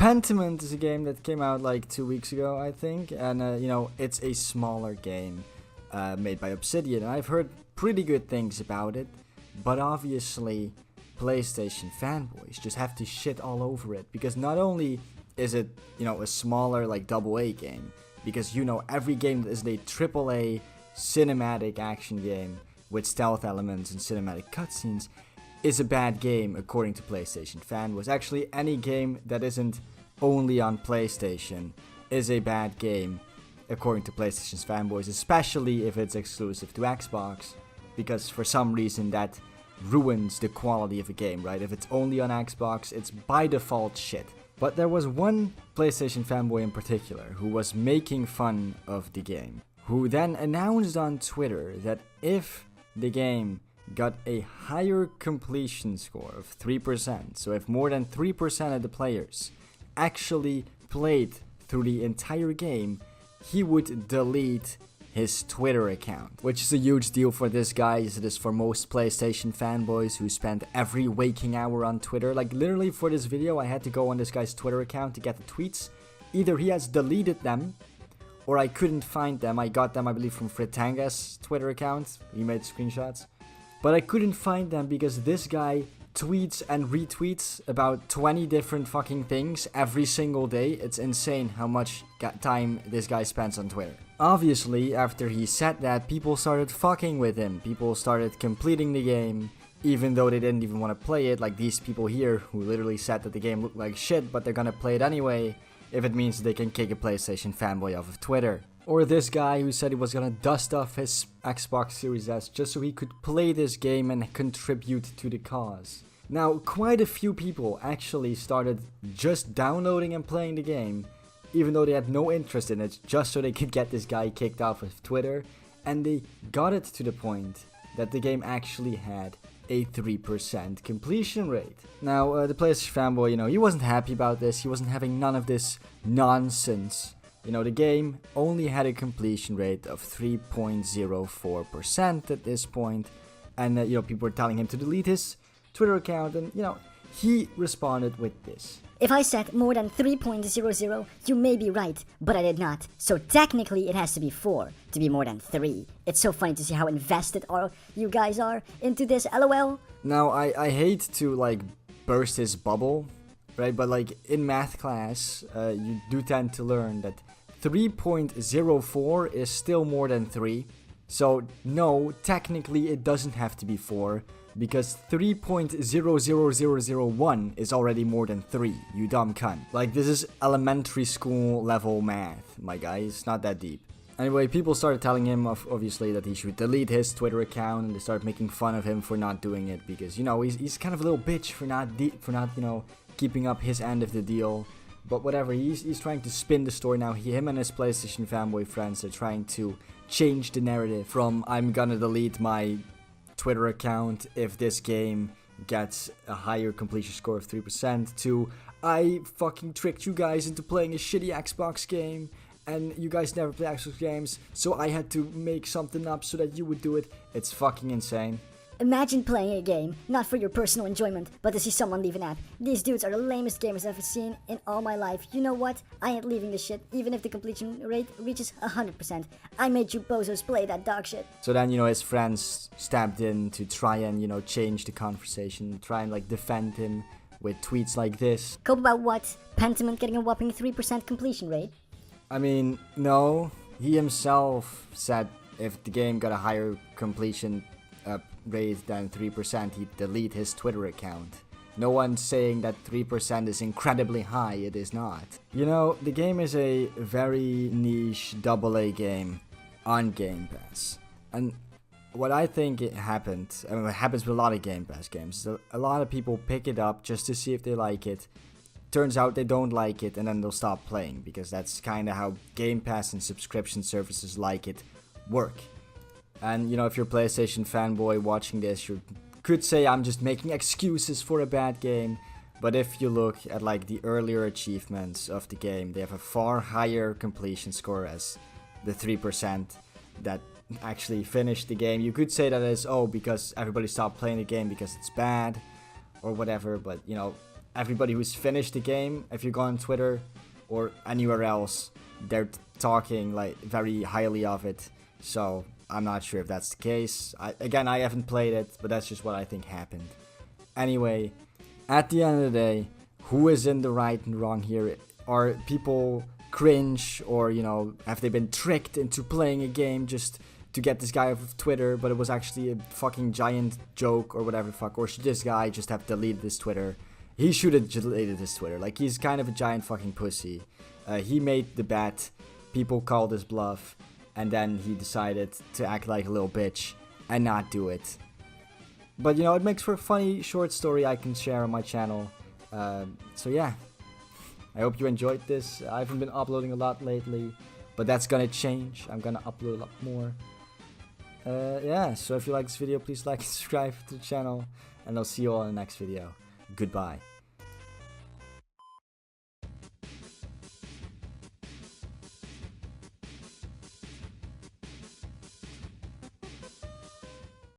Pentiment is a game that came out like 2 weeks ago, I think, and it's a smaller game made by Obsidian, and I've heard pretty good things about it, but obviously PlayStation fanboys just have to shit all over it, because not only is it, a smaller like AA game, because every game that is a AAA cinematic action game with stealth elements and cinematic cutscenes is a bad game according to PlayStation fanboys. Actually, any game that isn't only on PlayStation is a bad game according to PlayStation's fanboys, especially if it's exclusive to Xbox, because for some reason that ruins the quality of a game, right? If it's only on Xbox, it's by default shit. But there was one PlayStation fanboy in particular who was making fun of the game, who then announced on Twitter that if the game got a higher completion score of 3%, so if more than 3% of the players actually played through the entire game, he would delete his Twitter account, which is a huge deal for this guy, as it is for most PlayStation fanboys who spend every waking hour on Twitter. Like, literally for this video, I had to go on this guy's Twitter account to get the tweets. Either he has deleted them, or I couldn't find them. I got them, I believe, from Fritanga's Twitter account. He made screenshots. But I couldn't find them because this guy tweets and retweets about 20 different fucking things every single day. It's insane how much time this guy spends on Twitter. Obviously, after he said that, people started fucking with him. People started completing the game, even though they didn't even want to play it. Like these people here, who literally said that the game looked like shit, but they're gonna play it anyway, if it means they can kick a PlayStation fanboy off of Twitter. Or this guy who said he was gonna dust off his Xbox Series S just so he could play this game and contribute to the cause. Now, quite a few people actually started just downloading and playing the game, even though they had no interest in it, just so they could get this guy kicked off of Twitter, and they got it to the point that the game actually had a 3% completion rate. Now, the PlayStation fanboy, he wasn't happy about this. He wasn't having none of this nonsense. The game only had a completion rate of 3.04% at this point, and people were telling him to delete his Twitter account, and he responded with this. If I said more than 3.00, you may be right, but I did not. So technically it has to be 4 to be more than 3. It's so funny to see how invested you guys are into this, LOL. Now, I hate to burst his bubble, right? But in math class, you do tend to learn that 3.04 is still more than 3. So no, technically it doesn't have to be 4, because 3.00001 is already more than 3, you dumb cunt. This is elementary school level math, my guy, it's not that deep. Anyway, people started telling him, obviously, that he should delete his Twitter account, and they started making fun of him for not doing it, because, he's kind of a little bitch for not keeping up his end of the deal. But whatever, he's trying to spin the story now. Him and his PlayStation fanboy friends are trying to change the narrative from I'm gonna delete my Twitter account if this game gets a higher completion score of 3% to I fucking tricked you guys into playing a shitty Xbox game and you guys never play Xbox games, so I had to make something up so that you would do it. It's fucking insane. Imagine playing a game, not for your personal enjoyment, but to see someone leave an app. These dudes are the lamest gamers I've ever seen in all my life. You know what? I ain't leaving this shit, even if the completion rate reaches 100%. I made you bozos play that dog shit. So then, his friends stepped in to try and, change the conversation, try and, defend him with tweets like this. Cope about what? Pentiment getting a whopping 3% completion rate? I mean, no. He himself said if the game got a higher completion rate than 3%, he'd delete his Twitter account. No one's saying that 3% is incredibly high, it is not. The game is a very niche AA game on Game Pass. And what I think it happens with a lot of Game Pass games. A lot of people pick it up just to see if they like it. Turns out they don't like it, and then they'll stop playing, because that's kind of how Game Pass and subscription services like it work. And, if you're a PlayStation fanboy watching this, you could say I'm just making excuses for a bad game. But if you look at, the earlier achievements of the game, they have a far higher completion score as the 3% that actually finished the game. You could say that is, because everybody stopped playing the game because it's bad or whatever. But, everybody who's finished the game, if you go on Twitter or anywhere else, they're talking like very highly of it. So I'm not sure if that's the case. Again, I haven't played it, but that's just what I think happened. Anyway, at the end of the day, who is in the right and wrong here? Are people cringe, or, you know, have they been tricked into playing a game just to get this guy off of Twitter, but it was actually a fucking giant joke or whatever the fuck? Or should this guy just have deleted his Twitter? He should have deleted his Twitter. Like, he's kind of a giant fucking pussy. He made the bet, people called his bluff, and then he decided to act like a little bitch and not do it. But, you know, it makes for a funny short story I can share on my channel. So yeah, I hope you enjoyed this. I haven't been uploading a lot lately, but that's gonna change. I'm gonna upload a lot more. Yeah, so if you like this video, please like and subscribe to the channel, and I'll see you all in the next video. Goodbye.